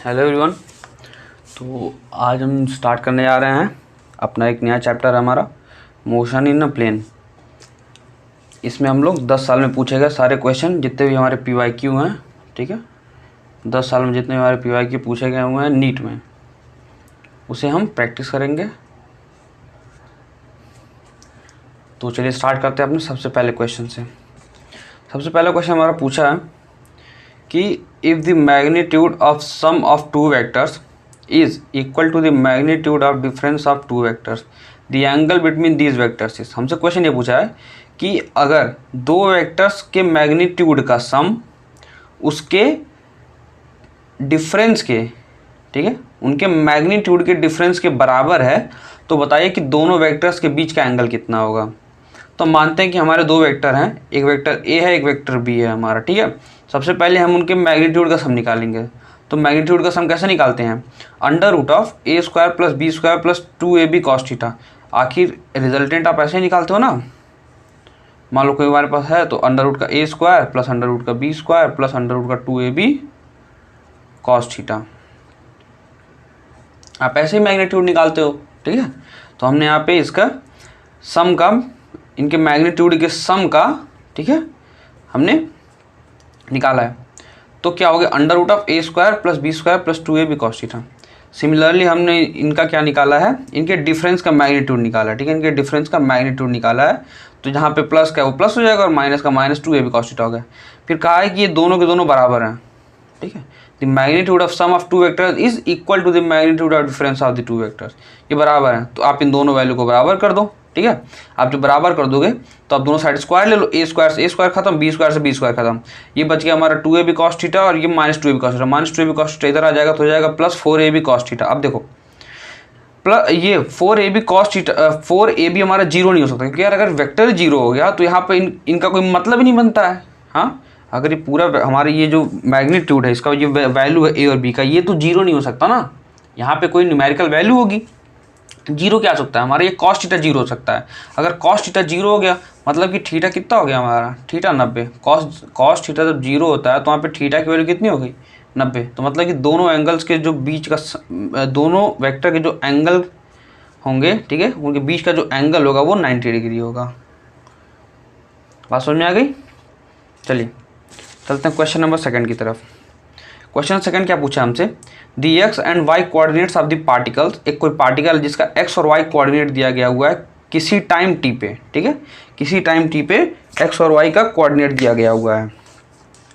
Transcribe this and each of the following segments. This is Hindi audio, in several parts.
Hello everyone. तो आज हम स्टार्ट करने जा रहे हैं अपना एक नया चैप्टर है हमारा मोशन इन अ प्लेन। इसमें हम लोग 10 साल में पूछे गए सारे क्वेश्चन जितने भी हमारे PYQ हैं, ठीक है, 10 साल में जितने भी हमारे PYQ पूछे गए हुए हैं नीट में, उसे हम प्रैक्टिस करेंगे। तो चलिए स्टार्ट करते हैं अपने सबसे पहले क्वेश्चन से। सबसे पहला क्वेश्चन हमारा पूछा है कि if the magnitude of sum of two vectors is equal to the magnitude of difference of two vectors the angle between these vectors is. हमसे क्वेश्चन ये पूछा है कि अगर दो वेक्टर्स के मैग्नीट्यूड का सम उसके डिफरेंस के, ठीक है, उनके मैग्नीट्यूड के डिफरेंस के बराबर है तो बताइए कि दोनों वेक्टर्स के बीच का एंगल कितना होगा। तो मानते हैं कि हमारे दो वेक्टर हैं, एक वेक्टर ए है एक वेक्टर बी है हमारा, ठीक है। सबसे पहले हम उनके मैग्नीट्यूड का सम निकालेंगे। तो मैग्नीट्यूड का सम कैसे निकालते हैं? Under root of A square plus B square plus 2ab cos theta. आखिर रिजल्टेंट आप ऐसे ही निकालते हो ना। मान लो कोई हमारे पास है तो अंडर रूट का A square plus under root का B square plus under root का 2ab cos थीटा। आप ऐसे ही मैग्नीट्यूड निकालते हो, ठीक है। तो हमने यहाँ पे इसका सम का, इनके मैग्नीट्यूड के सम का, ठीक है, हमने निकाला है। तो क्या हो गया? Under root of A square plus B square plus 2ab cos theta. Similarly हमने इनका क्या निकाला है? इनके डिफरेंस का मैग्नीट्यूड निकाला है, ठीक है। इनके डिफरेंस का मैग्नीट्यूड निकाला है तो जहाँ पे प्लस का वो प्लस हो जाएगा और माइनस का माइनस 2ab cos थीटा हो गया। फिर कहा है कि ये दोनों के दोनों बराबर हैं, ठीक है। The magnitude of sum of two vectors is equal to the magnitude of difference of the two vectors. ये बराबर हैं तो आप इन दोनों वैल्यू को बराबर कर दो, ठीक है। आप जब बराबर कर दोगे तो आप दोनों साइड स्क्वायर ले लो, ए स्क्वायर से ए स्क्वायर खत्म, बी स्क्वायर से बी स्क्वायर खत्म। ये बच गया हमारा 2ab cos थीटा और ये minus 2ab cos theta. Minus 2ab cos theta इधर आ जाएगा तो हो जाएगा प्लस 4ab cos थीटा। अब देखो प्लस ये 4ab cos थीटा, 4ab हमारा जीरो नहीं हो सकता क्योंकि यार अगर वेक्टर जीरो हो गया तो यहाँ पे इनका कोई मतलब ही नहीं बनता है। हाँ, अगर ये पूरा हमारे ये जो मैग्नीट्यूड है इसका, ये वैल्यू है ए और बी का, ये तो जीरो नहीं हो सकता ना। यहाँ पे कोई न्यूमेरिकल वैल्यू होगी, जीरो क्या हो सकता है हमारा? ये cos थीटा जीरो हो सकता है। अगर cos थीटा जीरो हो गया मतलब कि थीटा कितना हो गया हमारा? थीटा 90। cos थीटा जब जीरो होता है तो वहाँ पे थीटा की वैल्यू कितनी हो गई? 90। तो मतलब कि दोनों एंगल्स के जो बीच का, दोनों वेक्टर के जो एंगल होंगे, ठीक है, उनके बीच का जो एंगल होगा वो 90 डिग्री होगा। बात समझ में आ गई? चलिए चलते हैं क्वेश्चन नंबर सेकंड की तरफ। क्वेश्चन सेकंड क्या पूछा हमसे? The X and Y coordinates of the particles. एक कोई पार्टिकल जिसका एक्स और वाई कोऑर्डिनेट दिया गया हुआ है किसी टाइम टी पे, ठीक है, किसी टाइम टी पे एक्स और वाई का कोऑर्डिनेट दिया गया हुआ है।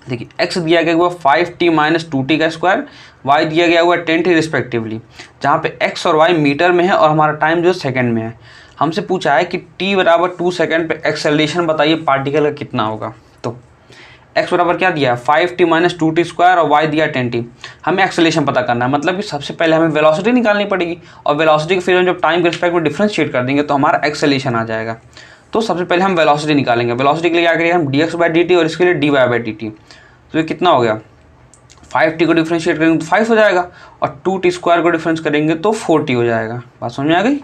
देखिए एक्स दिया गया हुआ 5t माइनस 2t का स्क्वायर, वाई दिया गया हुआ 10t रिस्पेक्टिवली, जहाँ पे एक्स और वाई मीटर में है और हमारा टाइम जो सेकंड में है। हमसे पूछा है कि t बराबर 2 सेकेंड पे एक्सेलरेशन बताइए पार्टिकल का कितना होगा। तो x बराबर क्या दिया है? 5t माइनस 2t स्क्वायर और y दिया 10t। हमें एक्सेलरेशन पता करना है, मतलब कि सबसे पहले हमें वेलोसिटी निकालनी पड़ेगी और वेलोसिटी के फिर हम जब टाइम के रिस्पेक्ट में डिफरेंशिएट कर देंगे तो हमारा एक्सेलरेशन आ जाएगा। तो सबसे पहले हम वेलोसिटी निकालेंगे। वेलोसिटी के लिए क्या करेंगे हम? dx/dt और इसके लिए dy/dt। तो ये कितना हो गया? 5t को डिफ्रेंशिएट करेंगे तो 5 हो जाएगा और 2t स्क्वायर को डिफरेंस करेंगे तो 4t हो जाएगा। बात समझ में आ गई?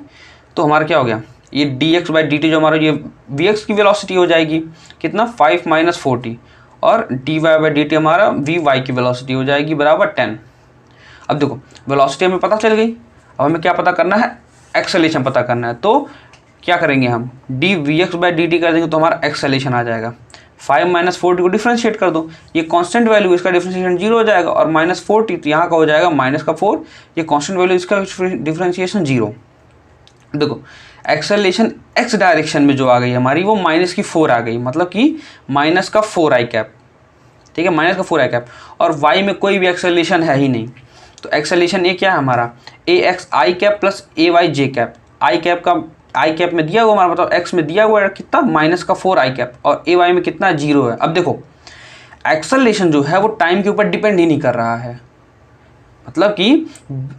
तो हमारा क्या हो गया? ये dx/dt जो हमारा ये vx की वेलोसिटी हो जाएगी कितना? 5 माइनस 4t और dy/dt हमारा vy की वेलोसिटी हो जाएगी बराबर 10। अब देखो वेलोसिटी हमें पता चल गई, अब हमें क्या पता करना है? एक्सेलरेशन पता करना है। तो क्या करेंगे हम? dvx/dt कर देंगे तो हमारा एक्सेलरेशन आ जाएगा। 5 माइनस 4t को डिफ्रेंशिएट कर दो, ये कांस्टेंट वैल्यू, इसका डिफ्रेंशिएशन 0 हो जाएगा और माइनस 4t तो यहाँ का हो जाएगा माइनस का 4, ये कांस्टेंट वैल्यू, इसका डिफ्रेंशिएशन 0। देखो एक्सेलरेशन एक्स डायरेक्शन में जो आ गई हमारी वो माइनस की 4 आ गई, मतलब कि माइनस का 4i कैप, ठीक है, माइनस का 4i कैप। और वाई में कोई भी एक्सेलरेशन है ही नहीं, तो एक्सेलरेशन ए क्या है हमारा? ax i cap plus ay j cap. I cap का, आई कैप में दिया हुआ हमारा, मतलब एक्स में दिया हुआ है कितना? माइनस का 4i कैप और ay में कितना? 0 है। अब देखो एक्सेलरेशन जो है वो टाइम के ऊपर डिपेंड ही नहीं कर रहा है, मतलब कि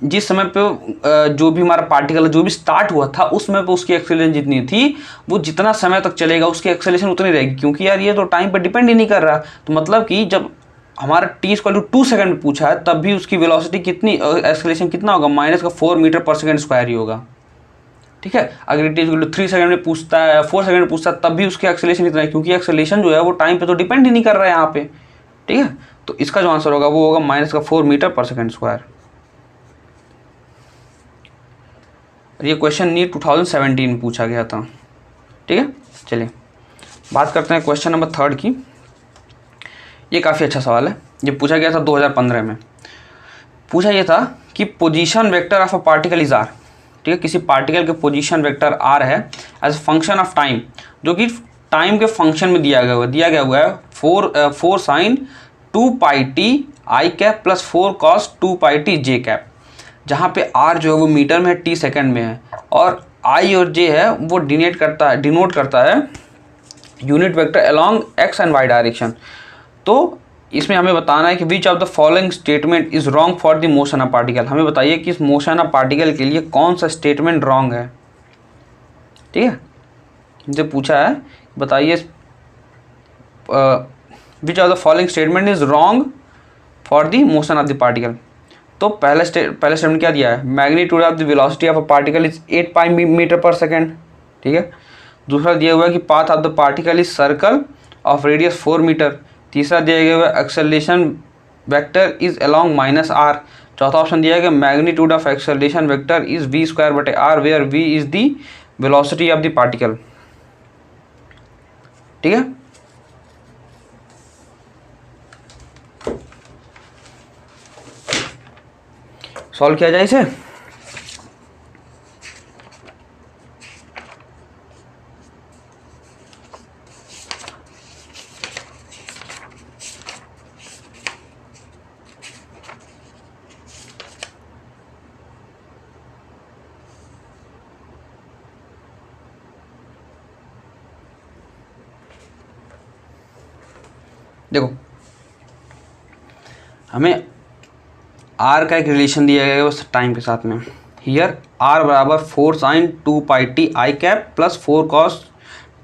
जिस समय पे जो भी हमारा पार्टिकल जो भी स्टार्ट हुआ था उस समय पे उसकी एक्सेलरेशन जितनी थी वो जितना समय तक चलेगा उसकी एक्सेलरेशन उतनी रहेगी, क्योंकि यार ये तो टाइम पर डिपेंड ही नहीं कर रहा। तो मतलब कि जब हमारा t=2 सेकंड में पूछा है तब भी उसकी वेलोसिटी कितनी, एक्सेलरेशन कितना होगा? माइनस का 4 मीटर पर सेकंड स्क्वायर ही होगा, ठीक है। अगर t=3 सेकंड में पूछता है, 4 सेकंड में पूछता है तब भी उसकी एक्सेलरेशन इतना है, क्योंकि एक्सेलरेशन जो है वो टाइम पे तो डिपेंड ही नहीं कर रहा है यहाँ पे, ठीक है। तो इसका जो आंसर होगा वो होगा माइनस का 4 मीटर पर सेकंड स्क्वायर। और ये क्वेश्चन नीट 2017 में पूछा गया था। ठीक है, चलिए बात करते हैं क्वेश्चन नंबर 3 की। ये काफ़ी अच्छा सवाल है, ये पूछा गया था 2015 में। पूछा ये था कि position vector of a particle is R. ठीक है, किसी पार्टिकल के पोजीशन वेक्टर आर है एज फंक्शन ऑफ टाइम, जो कि टाइम के फंक्शन में दिया गया हुआ है 4 sine 2 pi T I cap plus 4 cos 2 pi T J cap, जहाँ पे आर जो है वो मीटर में है, टी सेकंड में है, और आई और जे है वो डिनोट करता है unit vector along X and Y direction. तो इसमें हमें बताना है कि which of the following statement is wrong for the motion of particle. हमें बताइए कि इस मोशन ऑफ पार्टिकल के लिए कौन सा स्टेटमेंट रॉन्ग है। ठीक है, मुझे पूछा है बताइए which of the following statement is wrong for the motion of the particle. तो पहला स्टेटमेंट क्या दिया है, magnitude of the velocity of a particle is 8 pi metre पर सेकेंड। ठीक है, दूसरा दिया हुआ है कि path of the particle is circle of radius 4 metre. तीसरा दिया गया हुआ acceleration vector is along minus R. चौथा ऑप्शन दिया गया magnitude of acceleration vector is v square बटे R, where v is the velocity of the particle. ठीक है, सॉल्व किया जाए इसे। देखो, हमें आर का एक रिलेशन दिया गया है उस टाइम के साथ में। हियर आर बराबर 4 sine 2 pi T I cap plus 4 cos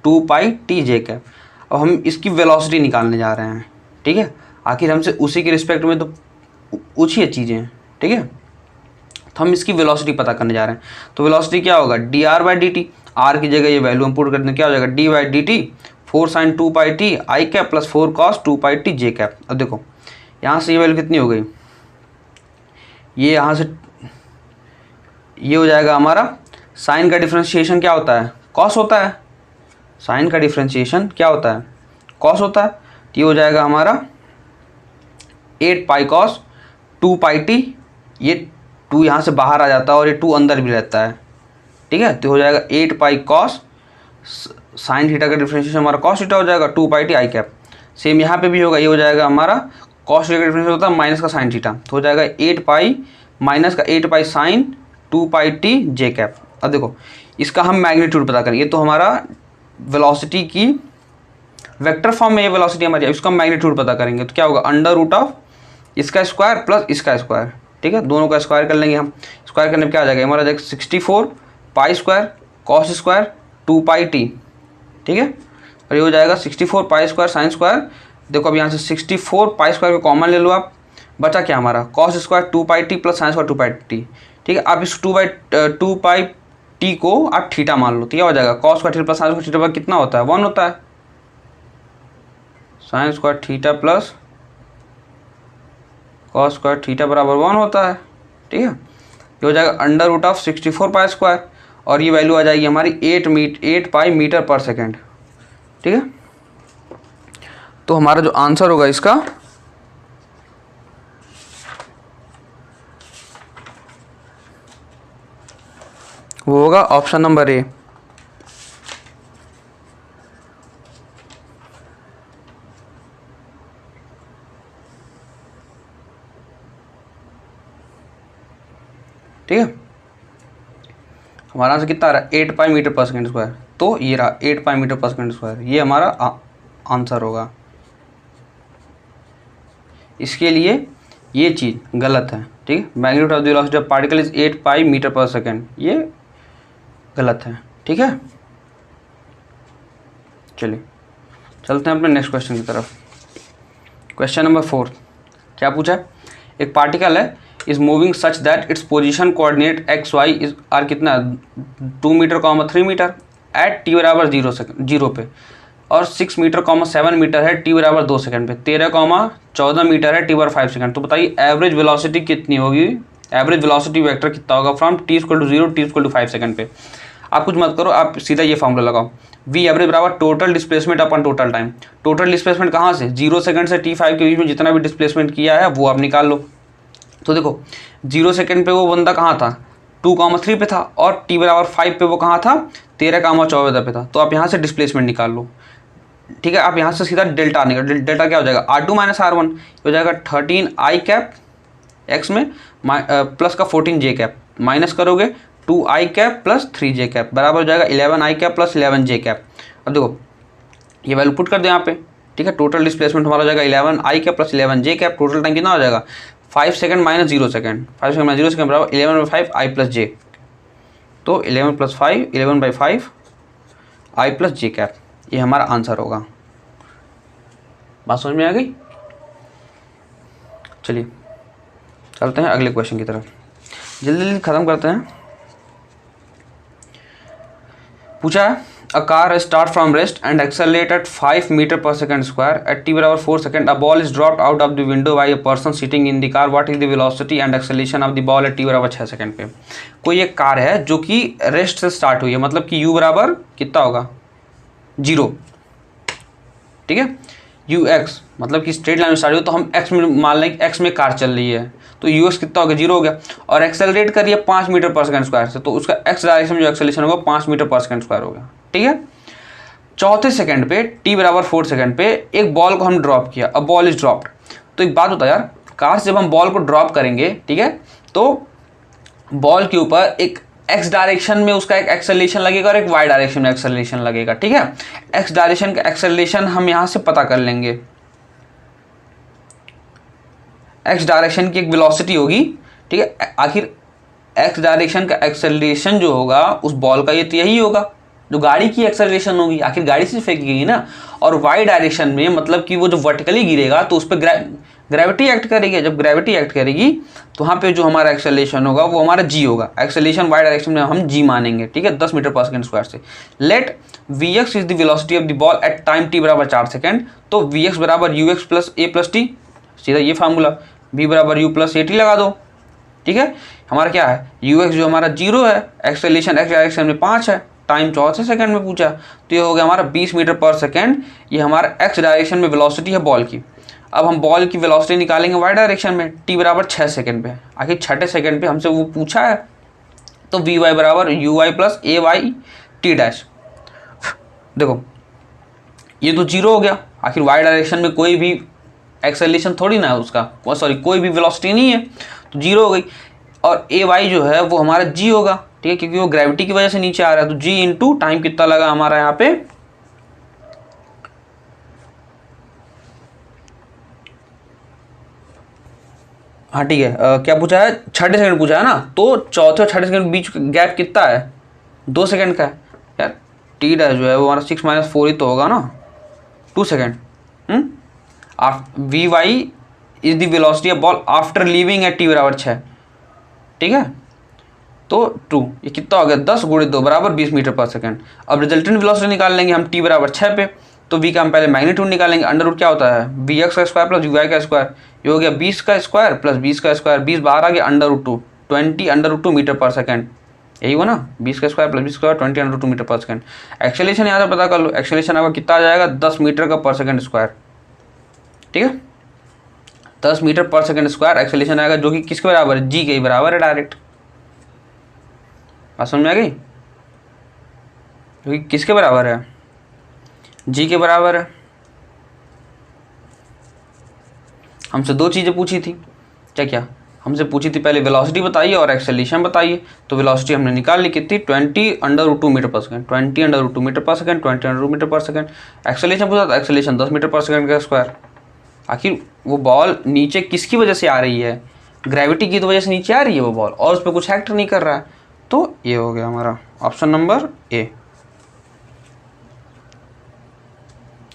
2 pi T J cap. अब हम इसकी वेलोसिटी निकालने जा रहे हैं। ठीक है, आखिर हमसे उसी के रिस्पेक्ट में तो पूछिए चीज़ें। ठीक है, तो हम इसकी वेलोसिटी पता करने जा रहे हैं। तो वेलोसिटी क्या होगा, D R by D T. R की जगह ये वैल्यू हम पुट करते हैं, क्या हो जाएगा D by D T 4 sine 2 pi T I cap plus 4 cos 2 pi T J cap. अब देखो यहाँ से ये वैल्यू कितनी हो गई, ये यहाँ से ये हो जाएगा हमारा साइन का डिफ्रेंशिएशन क्या होता है, कॉस होता है। साइन का डिफ्रेंशिएशन क्या होता है, कॉस होता है। तो ये हो जाएगा हमारा 8 पाई कॉस 2 पाई टी। ये 2 यहाँ से बाहर आ जाता है और ये 2 अंदर भी रहता है। ठीक है, तो हो जाएगा 8 पाई कॉस साइन थीटा का डिफ्रेंशिएशन हमारा कॉस थीटा हो जाएगा 2 pi T I cap. Same यहाँ पे भी होगा, ये हो जाएगा हमारा कॉस थीटा का डिफ्रेंशिएशन होता है माइनस का साइन थीटा, तो हो जाएगा 8 पाई माइनस का 8 pi sine 2 pi T J cap. अब देखो इसका हम मैग्नीट्यूड पता करेंगे, तो हमारा वेलोसिटी की वेक्टर फॉर्म में ये वेलोसिटी हमारी है, इसका मैग्नीट्यूड पता करेंगे तो क्या होगा अंडर रूट ऑफ इसका स्क्वायर प्लस इसका स्क्वायर। ठीक है, दोनों का स्क्वायर कर लेंगे हम। स्क्वायर करने पर क्या आ जाएगा हमारा, जाएगा 64 pi square cos square 2 pi T. ठीक है, और ये हो जाएगा 64 पाई स्क्वायर साइन स्क्वायर। देखो अब यहाँ से 64 पाई स्क्वायर को कॉमन ले लो आप, बचा क्या हमारा cos square 2 pi T plus sine square 2 pi T. ठीक है, आप इस 2 पाई टी को आप थीटा मान लो, तो क्या हो जाएगा cos square theta plus sine square theta पर कितना होता है 1 होता है। Sine square theta plus cos square theta बराबर 1 होता है। ठीक है, ये हो जाएगा under root of 64 pi square और ये वैल्यू आ जाएगी हमारी 8 पाई मीटर पर सेकेंड। ठीक है, तो हमारा जो आंसर होगा इसका वो होगा ऑप्शन नंबर ए। ठीक है, हमारा आंसर कितना आ रहा है 8 पाई मीटर पर सेकेंड स्क्वायर, तो ये रहा 8 पाई मीटर पर सेकेंड स्क्वायर, ये हमारा आंसर होगा। इसके लिए ये चीज़ गलत है। ठीक है, magnitude of the velocity of particle is 8 pi metre पर सेकेंड, ये गलत है। ठीक है, चलिए चलते हैं अपने नेक्स्ट क्वेश्चन की तरफ। क्वेश्चन नंबर 4 क्या पूछा है, एक पार्टिकल है is moving such that its position coordinate X Y is R कितना 2 मीटर 3 मीटर एट टी बराबर 0 पे, और 6 मीटर 7 मीटर है टी बराबर 2 सेकंड पे, 13 14 मीटर है टी बराबर 5 सेकंड। तो बताइए एवरेज वेलोसिटी कितनी होगी एवरेज वेलोसिटी वेक्टर कितना होगा फ्रॉम t = 0 t = 5 सेकंड पे। आप कुछ मत करो, आप सीधा ये फॉर्मूला लगाओ, v एवरेज बराबर टोटल डिस्प्लेसमेंट अपन टोटल टाइम। टोटल डिस्प्लेसमेंट कहाँ से, 0 सेकंड से t5 के बीच में जितना भी डिस्प्लेसमेंट किया है वो आप निकाल लो। तो देखो 0 सेकंड पे वो बंदा कहाँ था, 2,3 पे था, और t बराबर 5 पे वो कहाँ था, 13,14 पे था। तो आप यहाँ से डिस्प्लेसमेंट निकाल लो, ठीक है। आप यहाँ से सीधा डेल्टा निकाल, डेल्टा क्या हो जाएगा, R2 - R1 हो जाएगा 13i कैप x में प्लस का 14j कैप, माइनस करोगे 2i cap plus 3j cap बराबर हो जाएगा 11i cap plus 11j cap. अब देखो ये वैल्यू पुट कर दो यहाँ पे, ठीक है। टोटल डिस्प्लेसमेंट हमारा हो जाएगा 11i cap plus 11j cap. Total time कितना हो जाएगा, 5 second minus 0 second, 5 second minus 0 second बराबर 11/5 i प्लस j। तो 11 + 5 11/5 i प्लस j कैप, ये हमारा आंसर होगा। बात समझ में आ गई। चलिए चलते हैं अगले क्वेश्चन की तरफ, जल्दी जल्दी ख़त्म करते हैं। पूछा है a car start from rest and accelerate at 5 metre per second square at t बराबर 4 second. A ball is dropped out of the window by a person sitting in the car. What is the velocity and acceleration of the ball at t बराबर 6 सेकंड पे। कोई एक कार है जो कि रेस्ट से स्टार्ट हुई है, मतलब कि u बराबर कितना होगा 0, ठीक है। ux मतलब कि स्ट्रेट लाइन में स्टार्ट हुई, तो हम x में मान लें कि x में कार चल रही है, तो ux कितना हो गया 0 हो गया, और एक्सेलरेट कर रही है 5 मीटर/सेकंड स्क्वायर से, तो उसका x डायरेक्शन में जो एक्सेलरेशन होगा 5 मीटर/सेकंड स्क्वायर हो गया, ठीक है। चौथे सेकंड पे t बराबर 4 सेकंड पे एक बॉल को हम ड्रॉप किया, अब बॉल इज ड्रॉप्ड। तो एक बात होता है यार, कार से जब हम बॉल को ड्रॉप करेंगे, ठीक है, तो बॉल के ऊपर एक x डायरेक्शन में उसका एक एक्सेलरेशन लगेगा और एक y डायरेक्शन में एक्सेलरेशन लगेगा, ठीक है। x डायरेक्शन का एक्सेलरेशन हम यहाँ से पता कर लेंगे, x डायरेक्शन की एक वेलोसिटी होगी, ठीक है। आखिर x डायरेक्शन का एक्सेलरेशन जो होगा उस बॉल का ये तो यही होगा जो गाड़ी की एक्सेलरेशन होगी, आखिर गाड़ी से फेंकेगी ना। और y डायरेक्शन में मतलब कि वो जो वर्टिकली गिरेगा तो उस पर ग्रेविटी एक्ट करेगी। जब ग्रेविटी एक्ट करेगी तो वहाँ पे जो हमारा एक्सेलरेशन होगा वो हमारा g होगा। एक्सेलरेशन y डायरेक्शन में हम g मानेंगे, ठीक है, 10 मीटर/सेकंड स्क्वायर से। Let vx is the velocity of the ball at time t बराबर 4 सेकंड। तो vx बराबर ux plus a plus t, सीधा ये फार्मूला, v बराबर u प्लस at लगा दो, ठीक है। हमारा क्या है, ux जो हमारा 0 है, एक्सेलरेशन x डायरेक्शन में 5 है, टाइम 4 सेकंड में पूछा, तो ये हो गया हमारा 20 मीटर/सेकंड। ये हमारा x डायरेक्शन में वेलोसिटी है बॉल की। अब हम बॉल की वेलोसिटी निकालेंगे y डायरेक्शन में, t बराबर 6 सेकंड पे। आखिर छठे सेकंड पे हमसे वो पूछा है, तो vy बराबर uy plus ay t dash. देखो ये तो 0 हो गया, आखिर y डायरेक्शन में कोई भी एक्सेलरेशन थोड़ी ना है उसका, सॉरी कोई भी वेलोसिटी नहीं है, तो 0 हो गई। और ay जो है वो हमारा g होगा, ठीक है, क्योंकि वो ग्रेविटी की वजह से नीचे आ रहा है। तो g इंटू टाइम कितना लगा हमारा यहाँ पे, हाँ ठीक है, क्या पूछा है, छठे सेकंड पूछा है ना, तो चौथे और छठे सेकंड के बीच गैप कितना है, 2 सेकंड का है यार। टी डैश जो है वो हमारा 6 - 4 ही तो होगा ना, 2 second. V Y is the velocity of ball after leaving at t बराबर 6, ठीक है। तो 2 ये कितना हो गया, 10 × 2 बराबर 20 मीटर/सेकंड। अब रिजल्टेंट वेलोसिटी निकाल लेंगे हम t बराबर 6 पे, तो v का हम पहले मैग्नीट्यूड निकालेंगे। अंडर रूट क्या होता है, vx का स्क्वायर प्लस uy का स्क्वायर, ये हो गया 20 का स्क्वायर प्लस 20 का स्क्वायर, 20 बाहर आ गया, √2 20 √2 मीटर/सेकंड, यही हुआ ना, 20 का स्क्वायर प्लस 20 का स्क्वायर 20 √2 मीटर/सेकंड। एक्सेलरेशन यहाँ से पता कर लो, एक्सेलरेशन आपका कितना आ जाएगा, 10 मीटर/सेकंड स्क्वायर, ठीक है, 10 मीटर/सेकंड स्क्वायर एक्सेलरेशन आएगा, जो कि किसके बराबर है, g के बराबर है डायरेक्ट। बात समझ में आ गई, जो कि किसके बराबर है, g के बराबर है। हमसे 2 चीज़ें पूछी थी, क्या हमसे पूछी थी, पहले वेलोसिटी बताइए और एक्सेलरेशन बताइए। तो वेलोसिटी हमने निकाल ली कितनी, 20 √2 मीटर/सेकंड, 20 √2 मीटर/सेकंड, 20 √2 मीटर/सेकंड। एक्सेलरेशन पूछा था, एक्सेलरेशन 10 मीटर/सेकंड का स्क्वायर। आखिर वो बॉल नीचे किसकी वजह से आ रही है, ग्रेविटी की तो वजह से नीचे आ रही है वो बॉल, और उस पर कुछ एक्ट नहीं कर रहा है। तो ये हो गया हमारा ऑप्शन नंबर ए,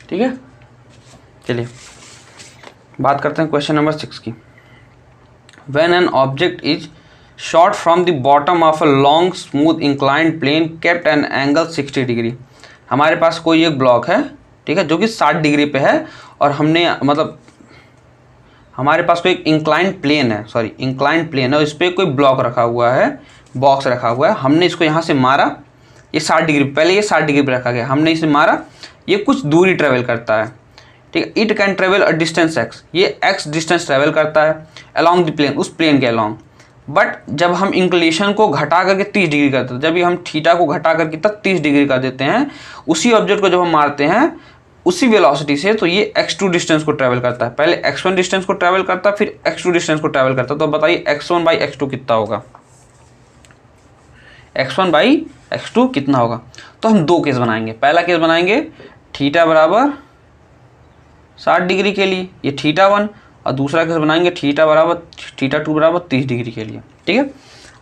ठीक है। चलिए बात करते हैं क्वेश्चन नंबर 6 की। When an object is shot from the bottom of a long smooth inclined plane kept an angle 60 degree. हमारे पास कोई एक ब्लॉक है, ठीक है, जो कि 60 डिग्री पे है, और हमने मतलब हमारे पास कोई इंक्लाइंड प्लेन है, सॉरी इंक्लाइंड प्लेन है, और इस पर कोई ब्लॉक रखा हुआ है, बॉक्स रखा हुआ है, हमने इसको यहाँ से मारा, ये 60 डिग्री, पहले ये 60 डिग्री पर रखा गया, हमने इसे मारा, ये कुछ दूरी ट्रेवल करता है, ठीक है। It can travel a distance x, ये x डिस्टेंस ट्रेवल करता है अलॉन्ग द प्लेन, उस प्लेन के अलॉन्ग। बट जब हम इंक्लिनेशन को घटा करके 30 डिग्री करते हैं, जब हम थीटा को घटा करके तक 30 डिग्री कर देते हैं, उसी ऑब्जेक्ट को जब हम मारते हैं उसी वेलोसिटी से, तो ये x2 डिस्टेंस को ट्रैवल करता है, पहले x1 डिस्टेंस को ट्रैवल करता है, फिर x2 डिस्टेंस को ट्रैवल करता है। तो बताइए x1/x2 कितना होगा, x1/x2 कितना होगा। तो हम दो केस बनाएंगे, पहला केस बनाएंगे थीटा बराबर 60 डिग्री के लिए, ये θ1, और दूसरा केस बनाएंगे θ2 बराबर 30 डिग्री के लिए, ठीक है।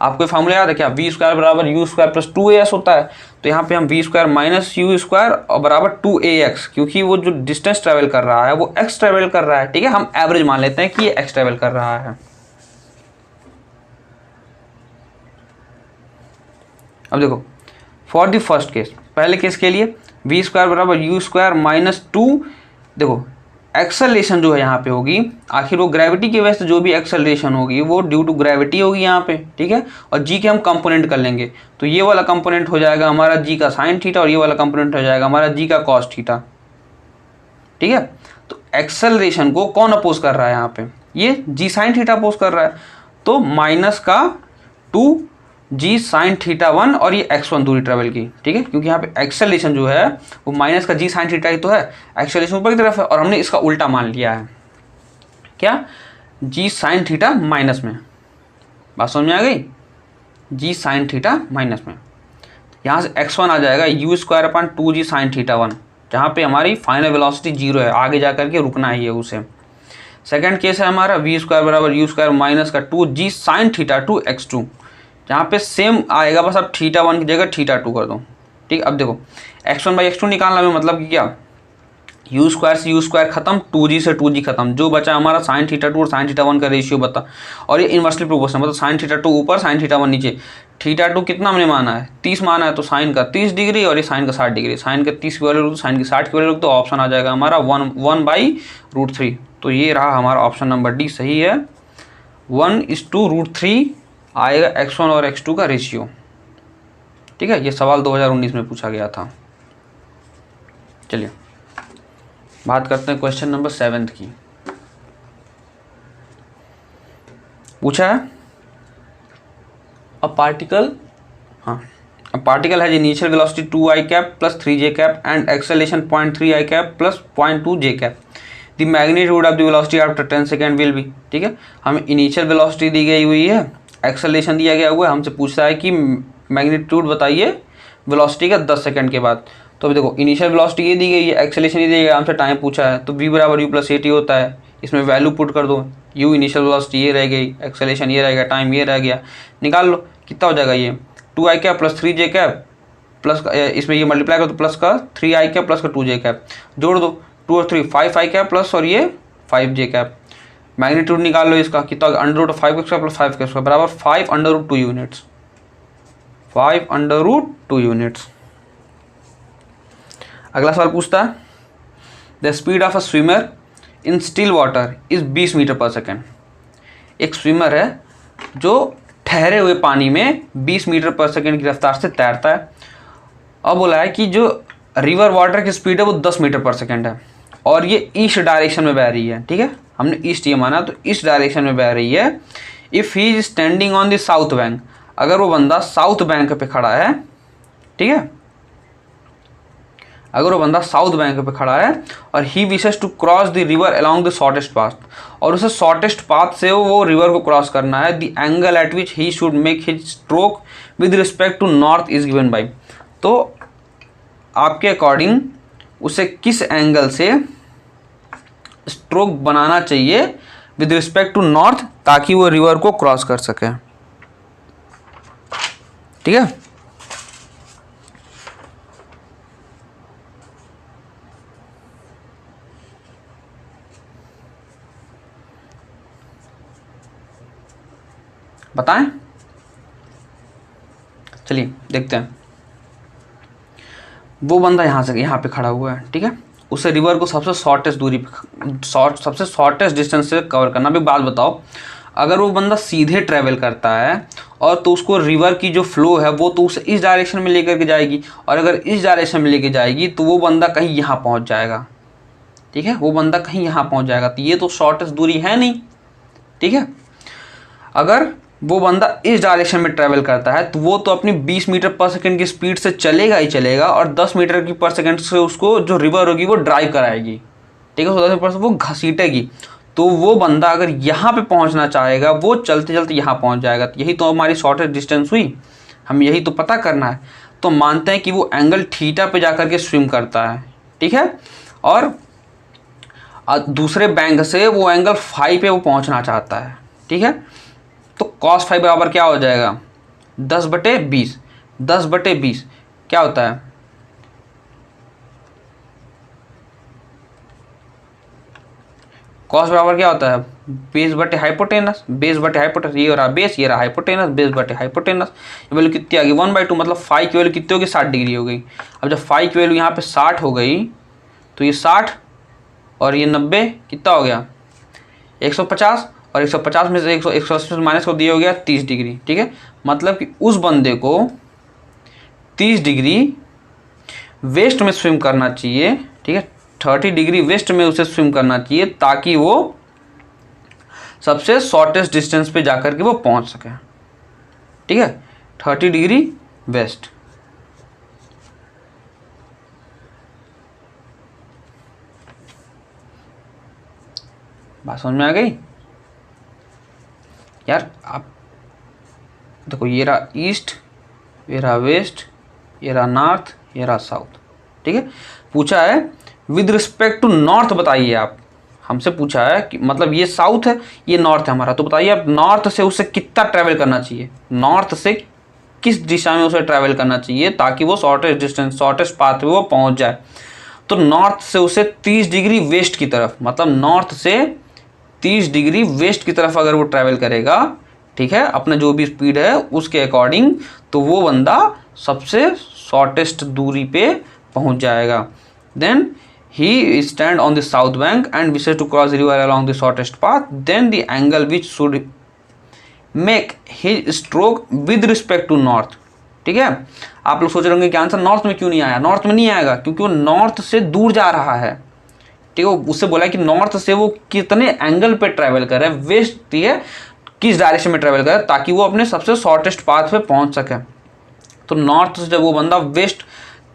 आपको फार्मूला याद है क्या, v² बराबर u² प्लस 2as होता है, तो यहाँ पे हम v² माइनस u² और बराबर 2ax, क्योंकि वो जो डिस्टेंस ट्रेवल कर रहा है वो x ट्रेवल कर रहा है, ठीक है। हम एवरेज मान लेते हैं कि ये x ट्रेवल कर रहा है। अब देखो फॉर द फर्स्ट केस, पहले केस के लिए v² बराबर u² माइनस 2, देखो एक्सेलरेशन जो है यहाँ पे होगी, आखिर वो ग्रेविटी की वजह से जो भी एक्सेलरेशन होगी वो ड्यू टू ग्रेविटी होगी यहाँ पे, ठीक है। और जी के हम कंपोनेंट कर लेंगे, तो ये वाला कंपोनेंट हो जाएगा हमारा जी का साइन थीटा, और ये वाला कंपोनेंट हो जाएगा हमारा जी का कॉस थीटा, ठीक है। तो एक्सेलरेशन को कौन अपोज कर रहा है यहाँ पे, ये जी साइन थीटा अपोज कर रहा है, तो माइनस का 2g साइन θ1, और ये x1 दूरी ट्रेवल की, ठीक है, क्योंकि यहाँ पे एक्सेलरेशन जो है वो माइनस का g साइन थीटा ही तो है, एक्सेलरेशन ऊपर की तरफ है, और हमने इसका उल्टा मान लिया है, क्या, g साइन थीटा माइनस में। बात समझ में आ गई, g साइन थीटा माइनस में, यहाँ से x1 आ जाएगा u²/2g साइन θ1, जहाँ पे हमारी फाइनल वेलोसिटी 0 है, आगे जा करके रुकना ही है उसे। सेकेंड केस है हमारा v² बराबर u² माइनस का 2g साइन θ2 x2, जहाँ पे सेम आएगा, बस अब θ1 की जगह θ2 कर दो, ठीक। अब देखो x1/x2 निकालना में मतलब कि क्या, u² से u² खत्म, 2g से 2g खत्म, जो बचा हमारा साइन θ2 और साइन θ1 का रेशियो बता, और ये इन्वर्सली प्रोपोर्शनल, मतलब साइन θ2 ऊपर साइन θ1 नीचे। θ2 कितना हमने माना है, 30 माना है, तो साइन का 30 डिग्री और ये साइन का 60 डिग्री, साइन का 30 की वैल्यू, साइन की 60 की वैल्यू, तो ऑप्शन आ जाएगा हमारा 1/√3। तो ये रहा हमारा ऑप्शन नंबर डी सही है, 1:√3 आएगा x1 और x2 का रेशियो, ठीक है। ये सवाल 2019 में पूछा गया था। चलिए बात करते हैं क्वेश्चन नंबर 7 की। पूछा है अ पार्टिकल, हाँ, a particle has initial velocity 2i cap plus 3j cap and acceleration 0.3i cap plus 0.2j cap, the magnitude of the velocity after 10 second will be, ठीक है। हमें इनिशियल वेलोसिटी दी गई हुई है, एक्सेलरेशन दिया गया हुआ है, हमसे पूछता है कि मैग्नीट्यूड बताइए वेलोसिटी का 10 सेकंड के बाद। तो अभी देखो इनिशियल वेलोसिटी ये दी गई है, एक्सेलरेशन ये दी गई, हमसे टाइम पूछा है, तो v बराबर u प्लस at होता है, इसमें वैल्यू पुट कर दो, u इनिशियल वेलोसिटी ये रह गई, एक्सेलरेशन ये रह गया, टाइम ये रह गया, निकाल लो कितना हो जाएगा, ये 2i cap plus 3j cap plus, इसमें ये मल्टीप्लाई कर दो, प्लस का 3i कैप प्लस का 2j कैप, जोड़ दो 2 और 3 5i कैप प्लस, और ये 5j कैप, मैग्नीट्यूड निकाल लो इसका कितना, √5 प्लस 5 बराबर 5√2 यूनिट्स, 5√2 यूनिट्स। अगला सवाल पूछता है the speed of a swimmer in still water is 20 metre पर सेकेंड। एक स्विमर है जो ठहरे हुए पानी में 20 मीटर पर सेकेंड की रफ्तार से तैरता है। अब बोला है कि जो रिवर वाटर की स्पीड है वो 10 मीटर पर सेकेंड है, और ये ईस्ट डायरेक्शन में बह रही है, ठीक है, हमने ईस्ट ये माना, तो ईस्ट डायरेक्शन में बह रही है। If he is standing on the south bank, अगर वो बंदा साउथ बैंक पे खड़ा है, ठीक है, अगर वो बंदा साउथ बैंक पे खड़ा है, और he wishes to cross the river along the shortest path, और उसे शॉर्टेस्ट पाथ से वो रिवर को क्रॉस करना है, the angle at which he should make his stroke with respect to north is given by. तो आपके अकॉर्डिंग उसे किस एंगल से स्ट्रोक बनाना चाहिए विद रिस्पेक्ट टू नॉर्थ, ताकि वो रिवर को क्रॉस कर सके, ठीक है। बताएं, चलिए देखते हैं। वो बंदा यहाँ से यहाँ पे खड़ा हुआ है, ठीक है, उसे रिवर को सबसे शॉर्टेस्ट दूरी सबसे शॉर्टेस्ट डिस्टेंस से कवर करना। अभी बात बताओ, अगर वो बंदा सीधे ट्रैवल करता है और तो उसको रिवर की जो फ्लो है वो तो उसे इस डायरेक्शन में लेकर के जाएगी, और अगर इस डायरेक्शन में लेके जाएगी तो वो बंदा कहीं यहाँ पहुँच जाएगा, ठीक है, वो बंदा कहीं यहाँ पहुँच जाएगा। तो ये तो शॉर्टेस्ट दूरी है नहीं, ठीक है। अगर वो बंदा इस डायरेक्शन में ट्रैवल करता है तो वो तो अपनी 20 मीटर पर सेकंड की स्पीड से चलेगा ही चलेगा, और 10 मीटर की पर सेकंड से उसको जो रिवर होगी वो ड्राइव कराएगी, ठीक है, 10 मीटर वो घसीटेगी। तो वो बंदा अगर यहाँ पे पहुँचना चाहेगा वो चलते चलते यहाँ पहुँच जाएगा। तो यही तो हमारी शॉर्टेस्ट डिस्टेंस हुई, हम यही तो पता करना है। तो मानते हैं कि वो एंगल थीटा पे जाकर के स्विम करता है, ठीक है, और दूसरे बैंक से वो एंगल फाई पे वो पहुँचना चाहता है, ठीक है। तो cos फाई बराबर क्या हो जाएगा, 10/20। 10/20 क्या होता है, कॉस बराबर क्या होता है, बेस बटे हाइपोटेनस। बेस बटे हाइपोटेनस, ये रहा बेस, ये रहा हाइपोटेनस, बेस बटे हाइपोटेनस। ये वैल्यू कितनी आ गई, 1/2, मतलब फाई की वैल्यू कितनी होगी, 60 डिग्री हो गई। अब जब फाई की वैल्यू यहाँ पे 60 हो गई तो ये 60 और ये 90 कितना हो गया, 150, और 150 में से 180 से माइनस को दिया हो गया 30 डिग्री, ठीक है। मतलब कि उस बंदे को 30 डिग्री वेस्ट में स्विम करना चाहिए, ठीक है, 30 डिग्री वेस्ट में उसे स्विम करना चाहिए ताकि वो सबसे शॉर्टेस्ट डिस्टेंस पे जाकर के वो पहुंच सके, ठीक है, 30 डिग्री वेस्ट। बात समझ में आ गई यार। आप देखो, ये रहा ईस्ट, ये रहा वेस्ट, ये रहा नॉर्थ, ये रहा साउथ, ठीक है। पूछा है विद रिस्पेक्ट टू नॉर्थ, बताइए आप, हमसे पूछा है कि मतलब ये साउथ है ये नॉर्थ है हमारा, तो बताइए आप नॉर्थ से उसे कितना ट्रैवल करना चाहिए, नॉर्थ से किस दिशा में उसे ट्रैवल करना चाहिए ताकि वो शॉर्टेस्ट डिस्टेंस शॉर्टेस्ट पाथ पे वो पहुंच जाए। तो नॉर्थ से उसे 30 डिग्री वेस्ट की तरफ, मतलब नॉर्थ से 30 डिग्री वेस्ट की तरफ अगर वो ट्रैवल करेगा, ठीक है, अपना जो भी स्पीड है उसके अकॉर्डिंग, तो वो बंदा सबसे शॉर्टेस्ट दूरी पे पहुंच जाएगा। Then he stand on the south bank and wishes to cross the river along the shortest path, then the angle which should make his stroke with respect to north, ठीक है। आप लोग सोच रहे होंगे कि आंसर नॉर्थ में क्यों नहीं आया, नॉर्थ में नहीं आएगा क्योंकि वो नॉर्थ से दूर जा रहा है, ठीक है। उससे बोला कि नॉर्थ से वो कितने एंगल पे ट्रैवल करे, वेस्ट है किस डायरेक्शन में ट्रैवल करे ताकि वो अपने सबसे शॉर्टेस्ट पाथ पे पहुंच सके। तो नॉर्थ से जब वो बंदा वेस्ट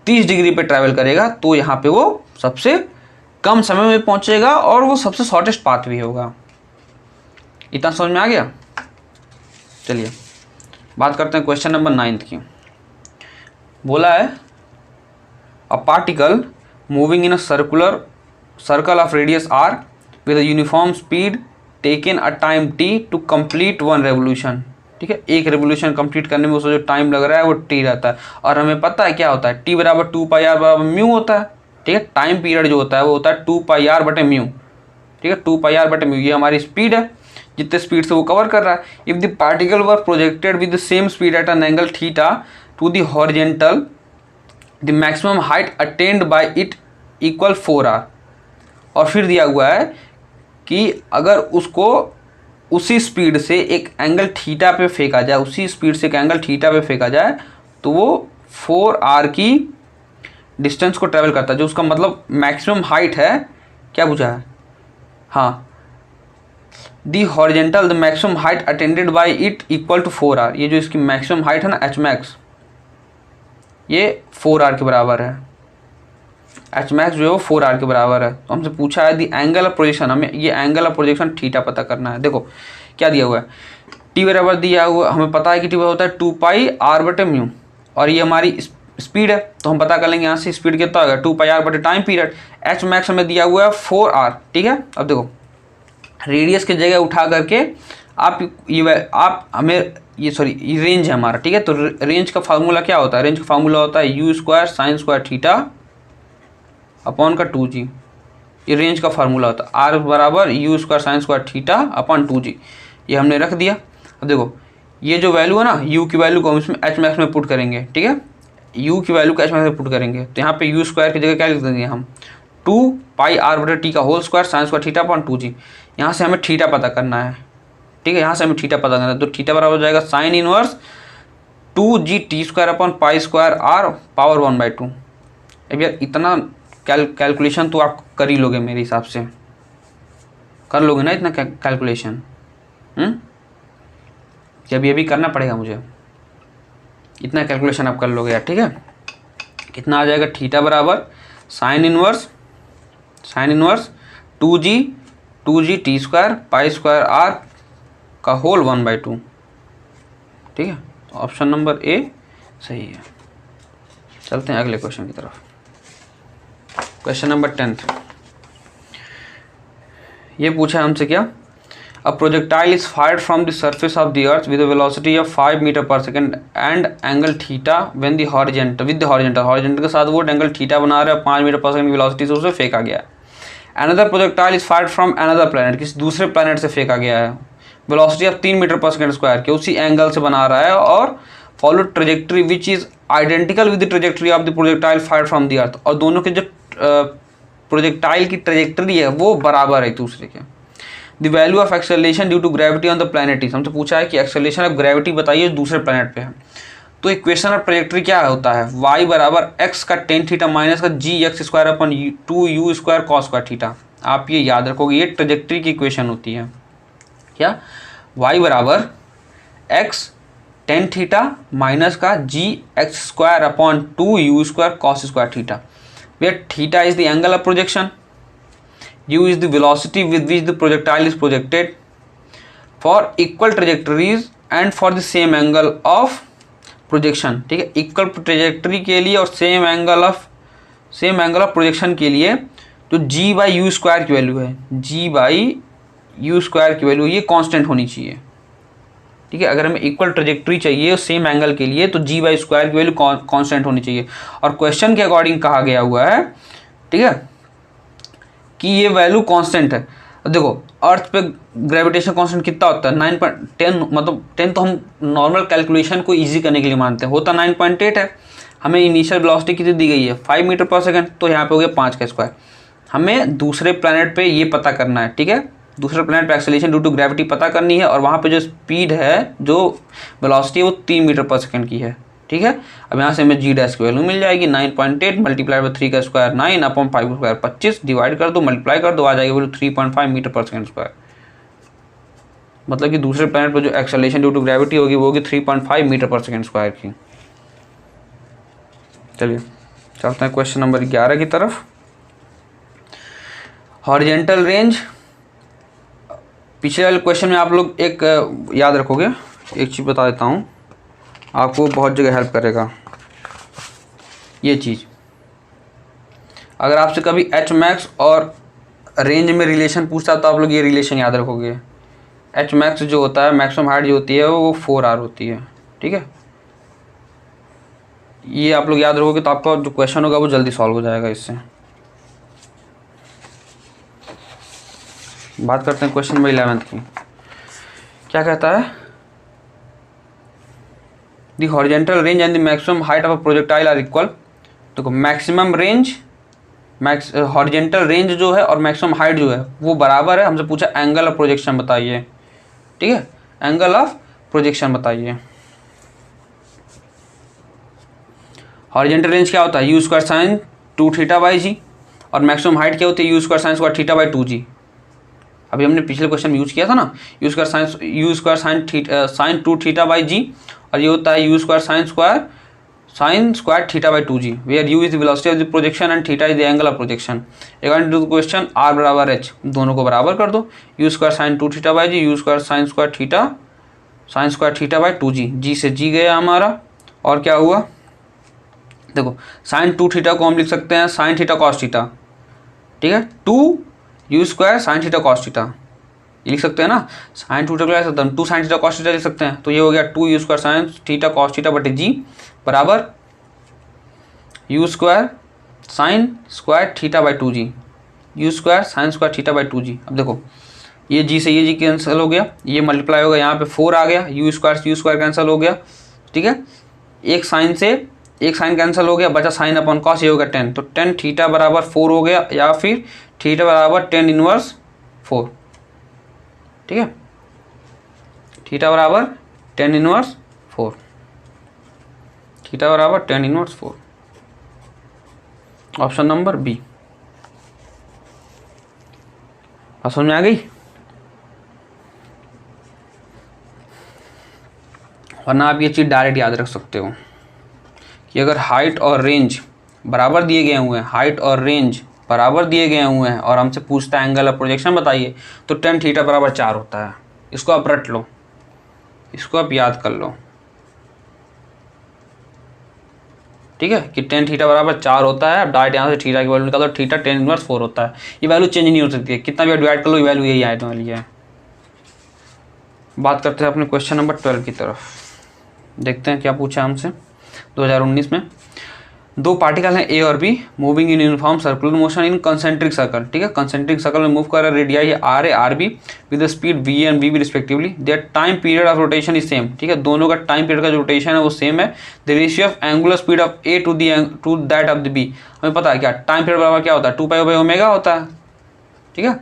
30 डिग्री पे ट्रैवल करेगा तो यहाँ पे वो सबसे कम समय में पहुंचेगा और वो सबसे शॉर्टेस्ट पाथ भी होगा। इतना समझ में आ गया। चलिए बात करते हैं क्वेश्चन नंबर 9 की। बोला है a particle moving in a circle of radius r with a uniform speed taken a time t to complete 1 revolution, ठीक है। एक रेवोल्यूशन कंप्लीट करने में उसका जो टाइम लग रहा है वो t रहता है, और हमें पता है क्या होता है, t बराबर 2πr बराबर म्यू होता है, ठीक है। टाइम पीरियड जो होता है वो होता है 2πr बटे म्यू, ठीक है, 2πr बटे म्यू। ये हमारी स्पीड है, जितने स्पीड से वो कवर कर रहा है। If the particle were projected with the same speed at an angle theta two the horizontal, the maximum height attend bye it equal 4r। और फिर दिया हुआ है कि अगर उसको उसी स्पीड से एक एंगल थीटा पे फेंका जाए, उसी स्पीड से एक एंगल थीटा पे फेंका जाए तो वो 4r की डिस्टेंस को ट्रेवल करता है, जो उसका मतलब मैक्सिमम हाइट है। क्या पूछा है, हाँ, the horizontal the maximum height attended by it equal to 4r। ये जो इसकी मैक्सिमम हाइट है ना एच मैक्स, ये 4r के बराबर है। एच मैक्स जो है वो 4r के बराबर है। तो हमसे पूछा है दी एंगल ऑफ प्रोजेक्शन, हमें ये एंगल ऑफ प्रोजेक्शन थीटा पता करना है। देखो क्या दिया हुआ है, टी बराबर दिया हुआ, हमें पता है कि टी बराबर होता है 2πr बटे म्यू, और ये हमारी स्पीड है तो हम पता कर लेंगे यहाँ से स्पीड कितना होगा 2πr बटे टाइम पीरियड। एच मैक्स हमें दिया हुआ है 4r, ठीक है। अब देखो रेडियस की जगह उठा करके आप हमें ये रेंज है हमारा, ठीक है। तो रेंज का फार्मूला क्या होता है, रेंज का फार्मूला होता है u² sin square theta upon का 2g। ये रेंज का फार्मूला होता है, r बराबर u² sin square theta upon 2g। ये हमने रख दिया। अब देखो ये जो वैल्यू है ना, u की वैल्यू को हम इसमें एच मैक्स में पुट करेंगे, ठीक है। u की वैल्यू को एच मैक्स में पुट करेंगे तो यहाँ पे u² की जगह क्या लिख देंगे हम 2 पाई आर बटे टी का whole square sine square theta upon 2g। यहाँ से हमें थीटा पता करना है, ठीक है, यहाँ से हमें थीटा पता करना है। तो थीटा बराबर हो जाएगा sine inverse 2g t square upon pi square r power 1/2। अब यार इतना कैलकुलेशन तो आप कर ही लोगे, मेरे हिसाब से कर लोगे ना इतना कैलकुलेशन। जब ये भी करना पड़ेगा मुझे, इतना कैलकुलेशन आप कर लोगे यार, ठीक है। कितना आ जाएगा, थीटा बराबर sine inverse 2g t square pi square r का होल 1/2, ठीक है। तो ऑप्शन नंबर ए सही है। चलते हैं अगले क्वेश्चन की तरफ। क्वेश्चन नंबर 10 ये पूछा हमसे क्या, a projectile is fired from the surface of the earth with a velocity of 5 metre per second and angle theta when the horizontal के साथ वो एंगल थीटा बना रहा है, 5 मीटर पर सेकंड की वेलोसिटी से उसे फेंका गया है। Another projectile is fired from another planet, किसी दूसरे प्लैनेट से फेंका गया है, velocity of 3 metre per second square के उसी एंगल से बना रहा है, और follow trajectory which is identical with the trajectory of the projectile fired from the earth, और दोनों के जो प्रोजेक्टाइल की ट्रेजेक्ट्री है वो बराबर है एक दूसरे के। The value of acceleration due to gravity on the planet is, हमसे पूछा है कि एक्सेलरेशन ऑफ ग्रेविटी बताइए दूसरे प्लैनेट पे है। तो इक्वेशन ऑफ ट्रेजेक्ट्री क्या होता है, y बराबर x का टेन थीटा माइनस का G X square upon 2u square cos square theta. आप ये याद रखोगे, ये ट्रेजेक्ट्री की इक्वेशन होती है क्या, y बराबर x टेन थीटा माइनस का G X square upon 2u square cos square theta, where theta is the angle of projection, u is the velocity with which the projectile is projected for equal trajectories and for the same angle of projection, ठीक है। इक्वल ट्रेजेक्ट्री के लिए और सेम एंगल ऑफ प्रोजेक्शन के लिए जो g बाई यू स्क्वायर की वैल्यू है, g बाई यू स्क्वायर की वैल्यू ये कांस्टेंट होनी चाहिए, ठीक है। अगर हमें इक्वल ट्रेजेक्ट्री चाहिए सेम एंगल के लिए तो g बाई स्क्वायर की वैल्यू कांस्टेंट होनी चाहिए। और क्वेश्चन के अकॉर्डिंग कहा गया हुआ है, ठीक है, कि ये वैल्यू कांस्टेंट है। देखो अर्थ पे ग्रेविटेशन कांस्टेंट कितना होता है 9.10, मतलब 10 तो हम नॉर्मल कैलकुलेशन को इजी करने के लिए मानते हैं, होता 9.8 है। हमें इनिशियल वेलोसिटी कितनी दी गई है 5 मीटर पर सेकंड, तो यहाँ पे हो गया 5 का स्क्वायर। हमें दूसरे प्लैनेट पे ये पता करना है, ठीक है, दूसरे प्लैनेट पे एक्सेलरेशन ड्यू टू ग्रेविटी पता करनी है, और वहाँ पे जो स्पीड है, जो वेलोसिटी है वो 3 मीटर पर सेकंड की है, ठीक है। अब यहाँ से हमें जी डैश की वैल्यू मिल जाएगी 9.8 मल्टीप्लाई बाई 3 का स्क्वायर 9 अपॉन 5 का स्क्वायर 25, डिवाइड कर दो मल्टीप्लाई कर दो, आ जाएगी value 3.5 metre per second square. मतलब कि दूसरे प्लैनेट पर जो एक्सेलरेशन ड्यू टू ग्रेविटी होगी वो होगी 3.5 मीटर पर सेकंड स्क्वायर की। चलिए चलते हैं क्वेश्चन नंबर 11 की तरफ। हॉरिजेंटल रेंज, पिछले वाले क्वेश्चन में आप लोग एक याद रखोगे, एक चीज़ बता देता हूँ, आपको बहुत जगह हेल्प करेगा ये चीज़। अगर आपसे कभी एच मैक्स और रेंज में रिलेशन पूछता तो आप लोग ये रिलेशन याद रखोगे। एच मैक्स जो होता है, मैक्सिमम हाइट जो होती है वो 4r होती है, ठीक है। ये आप लोग याद रखोगे तो आपका जो क्वेश्चन होगा वो जल्दी सॉल्व हो जाएगा इससे। बात करते हैं क्वेश्चन नंबर 11 की। क्या कहता है, the horizontal range and the maximum height of a projectile are equal. देखो मैक्सिमम रेंज, हॉरिजेंटल रेंज जो है और मैक्सिमम हाइट जो है वो बराबर है। हमसे पूछा एंगल ऑफ प्रोजेक्शन बताइए, ठीक है, एंगल ऑफ प्रोजेक्शन बताइए। हॉरिजेंटल रेंज क्या होता है, U square sine 2 theta by G, और मैक्सिमम हाइट क्या होती है, U square sine square theta by 2g। अभी हमने पिछले क्वेश्चन में यूज किया था ना, U square sine 2 theta by G, और ये होता है U square sine square theta by 2g, where U is the velocity of the projection and theta is the angle of projection. According to the question r बराबर h, दोनों को बराबर कर दो, U square sine 2 theta by G, U square sine square theta by 2g, G से जी गया हमारा, और क्या हुआ, देखो साइन 2 थीटा को हम लिख सकते हैं साइन थीटा कॉस थीटा, ठीक है, 2 you square sine theta cos theta, ये लिख सकते हैं ना, साइन 2 थीटा लिख सकते हैं, 2 साइन थीटा कॉस थीटा लिख सकते हैं। तो ये हो गया 2 you square sine theta cos theta बटे जी बराबर you square sine square theta by 2g, you square sine square theta by 2g। अब देखो ये जी से ये जी कैंसिल हो गया, ये मल्टीप्लाई होगा, यहाँ पे 4 आ गया, यू स्क्वायर कैंसिल हो गया, ठीक है। एक साइन से एक साइन कैंसिल हो गया, बचा साइन अपॉन कॉस, ये हो गया 10, तो 10 थीटा बराबर 4 हो गया, या फिर थीटा बराबर 10 इनवर्स 4, ठीक है, थीटा बराबर 10 इनवर्स 4, थीटा बराबर 10 इनवर्स 4, ऑप्शन नंबर बी। बात समझ में आ गई? वरना आप ये चीज़ डायरेक्ट याद रख सकते हो कि अगर हाइट और रेंज बराबर दिए गए हुए हैं, हाइट और रेंज बराबर दिए गए हुए हैं और हमसे पूछता है एंगल ऑफ प्रोजेक्शन बताइए, तो 10 थीटा बराबर 4 होता है। इसको आप रट लो, इसको आप याद कर लो, ठीक है, कि 10 थीटा बराबर 4 होता है। अब डायरेक्ट यहाँ से थीटा की वैल्यू निकालो, थीटा 10 इनवर्स 4 होता है। ये वैल्यू चेंज नहीं हो सकती है, कितना भी डिवाइड कर लो ये वैल्यू यही आने वाली है। बात करते हैं अपने क्वेश्चन नंबर 12 की तरफ, देखते हैं क्या पूछा हमसे 2019 में। दो पार्टिकल हैं ए और B, moving in uniform circular motion in concentric circle, ठीक है, कंसेंट्रिक सर्कल में मूव कर रहा है, रेडियाई है r A r B with speed v and v B respectively, their time period of rotation is same, ठीक है, दोनों का टाइम पीरियड का जो रोटेशन है वो सेम है। The ratio of angular speed of A to that of the B, हमें पता है क्या टाइम पीरियड बराबर क्या होता है, 2π/ω होता है, ठीक है,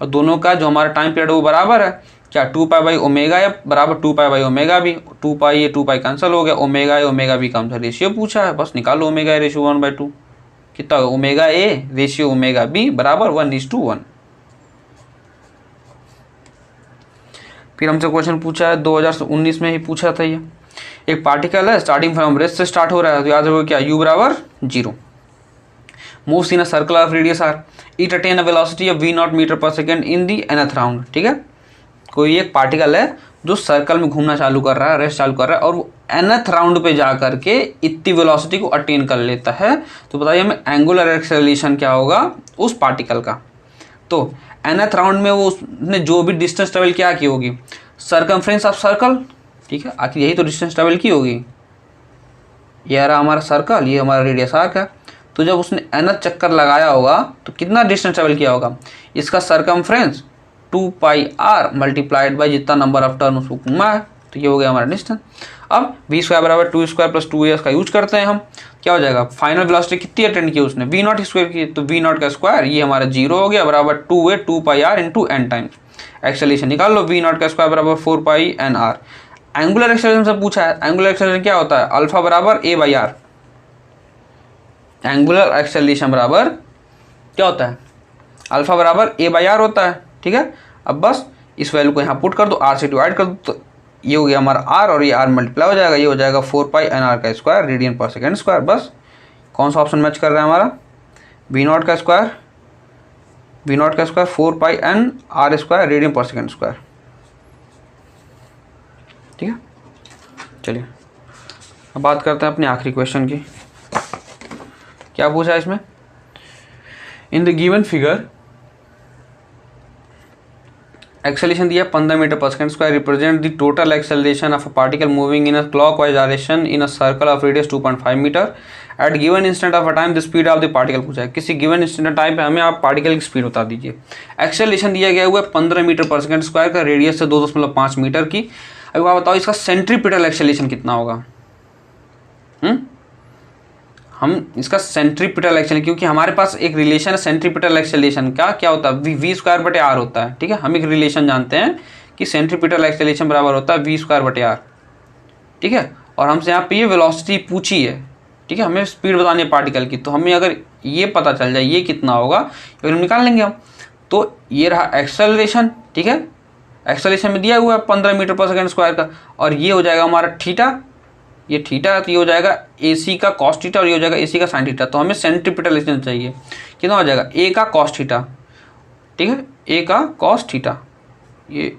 और दोनों का जो हमारा टाइम पीरियड वो बराबर है क्या, 2π/ω या बराबर 2π/ω भी, 2π ये 2π कैंसिल हो गया, ओमेगा ए ओमेगा बी का हमसे रेशियो पूछा है, बस निकालो ओमेगा ए रेशियो 1/2, कितना होगा omega A ratio omega B बराबर 1:1। फिर हमसे क्वेश्चन पूछा है 2019 में ही पूछा था ये, एक पार्टिकल है स्टार्टिंग फ्रॉम रेस्ट से स्टार्ट हो रहा है, तो याद रखो क्या u बराबर 0, moves in a circle of radius r, it attain a velocity of v0 metre पर second in the nth round, ठीक है, कोई एक पार्टिकल है जो सर्कल में घूमना चालू कर रहा है, रेस्ट चालू कर रहा है, और वो nth राउंड पे जा करके इतनी वेलोसिटी को अटेन कर लेता है, तो बताइए हमें एंगुलर एक्सेलरेशन क्या होगा उस पार्टिकल का। तो nth राउंड में वो उसने जो भी डिस्टेंस ट्रेवल किया की होगी, सर्कमफ्रेंस ऑफ सर्कल, ठीक है, आखिर यही तो डिस्टेंस ट्रेवल की होगी, ये रहा हमारा सर्कल, ये हमारा रेडियस आर्क है, तो जब उसने nth चक्कर लगाया होगा तो कितना डिस्टेंस ट्रेवल किया होगा, इसका सर्कमफ्रेंस 2πr मल्टीप्लाइड बाई जितना नंबर ऑफ टर्न उसको घूमा है, तो ये हो गया हमारा डिस्टेंस। अब v² बराबर 2² + 2as का यूज करते हैं हम, क्या हो जाएगा, फाइनल वेलोसिटी कितनी अटेंड की उसने, v0 स्क्वायर की, तो v0 का स्क्वायर ये हमारा 0 हो गया, बराबर 2a 2πr into n times, acceleration निकाल लो, v0 का स्क्वायर बराबर 4πnr। एंगुलर एक्सेलरेशन से पूछा है, एंगुलर एक्सेलरेशन क्या होता है, अल्फा बराबर a/r, एंगुलर एक्सेलरेशन बराबर क्या होता है, अल्फा बराबर a/r होता है, ठीक है। अब बस इस वैल्यू को यहाँ पुट कर दो, r से डिवाइड कर दो, तो ये हो गया हमारा r और ये r मल्टीप्लाई हो जाएगा, ये हो जाएगा 4πnr का स्क्वायर रेडियन पर सेकेंड स्क्वायर। बस कौन सा ऑप्शन मैच कर रहा है हमारा, v0 का स्क्वायर 4πnr स्क्वायर रेडियन पर सेकेंड स्क्वायर, ठीक है। चलिए अब बात करते हैं अपने आखिरी क्वेश्चन की, क्या पूछा है इसमें, in the given figure acceleration दिया 15 मीटर पर second square, represent the total acceleration of a particle moving in a clockwise direction in a circle of radius 2.5 metre at given instant of a time, the speed of the particle पूछा है, किसी गिवन इंस्टेंट टाइम पे हमें आप पार्टिकल की स्पीड बता दीजिए। एक्सेलरेशन दिया गया हुआ है 15 मीटर पर सेकेंड स्क्वायर का, रेडियस से 2.5 मीटर की। अब आप बताओ इसका सेंट्रीपिटल एक्सेलरेशन कितना होगा, हम इसका सेंट्रीपिटल एक्सेलरेशन, क्योंकि हमारे पास एक रिलेशन है सेंट्रीपिटल एक्सेलरेशन का, क्या होता है v²/r होता है, ठीक है, हम एक रिलेशन जानते हैं कि सेंट्रीपिटल एक्सेलरेशन बराबर होता है v²/r, ठीक है, और हमसे यहाँ पे ये वेलोसिटी पूछी है, ठीक है, हमें स्पीड बतानी है पार्टिकल की, तो हमें अगर ये पता चल जाए ये कितना होगा फिर हम निकाल लेंगे हम। तो ये रहा एक्सेलरेशन, ठीक है, एक्सेलरेशन में दिया हुआ है 15 मीटर पर सेकेंड स्क्वायर का, और ये हो जाएगा हमारा थीटा, ये थीटा है तो ये हो जाएगा AC का कॉस थीटा और ये हो जाएगा AC का साइन थीटा, तो हमें सेंट्रीपिटल एक्सेलरेशन चाहिए, कितना हो जाएगा A का कॉस थीटा, ठीक है, A का कॉस थीटा, ये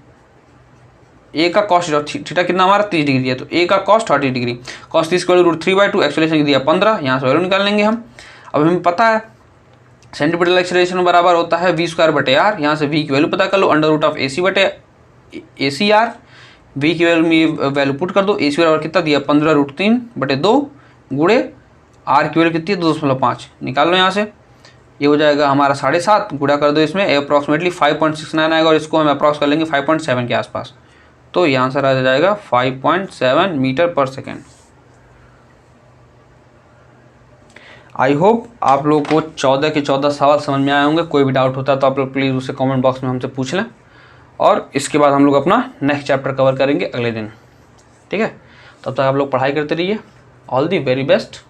A का कॉस थीटा कितना हमारा 30 डिग्री है, तो A का कॉस 30 डिग्री, कॉस 30 √ 3/2, एक्सेलरेशन दिया 15, यहाँ से वैल्यू निकाल लेंगे हम। अब हमें पता है सेंट्रीपिटल एक्सेलरेशन बराबर होता है v²/r, यहाँ से v की वैल्यू पता कर लो, √AC/ACr, v की वैल्यू पुट कर दो, AC बराबर कितना दिया 15√3/2 गुणे r की वैल्यू कितनी है 2.5 निकाल लो यहाँ से, ये हो जाएगा हमारा 7.5, गुणा कर दो इसमें अप्रॉक्सीमेटली 5.69 आएगा, और इसको हम अप्रॉक्स कर लेंगे 5.7 के आसपास, तो यहाँ से आ जाएगा 5.7 मीटर पर सेकेंड, आई होप आप लोगों को 14 के 14 सवाल समझ में आए होंगे। कोई भी डाउट होता है तो आप लोग प्लीज़ उसे कमेंट बॉक्स में हमसे पूछ लें, और इसके बाद हम लोग अपना नेक्स्ट चैप्टर कवर करेंगे अगले दिन। ठीक है, तब तक आप लोग पढ़ाई करते रहिए। All the very best.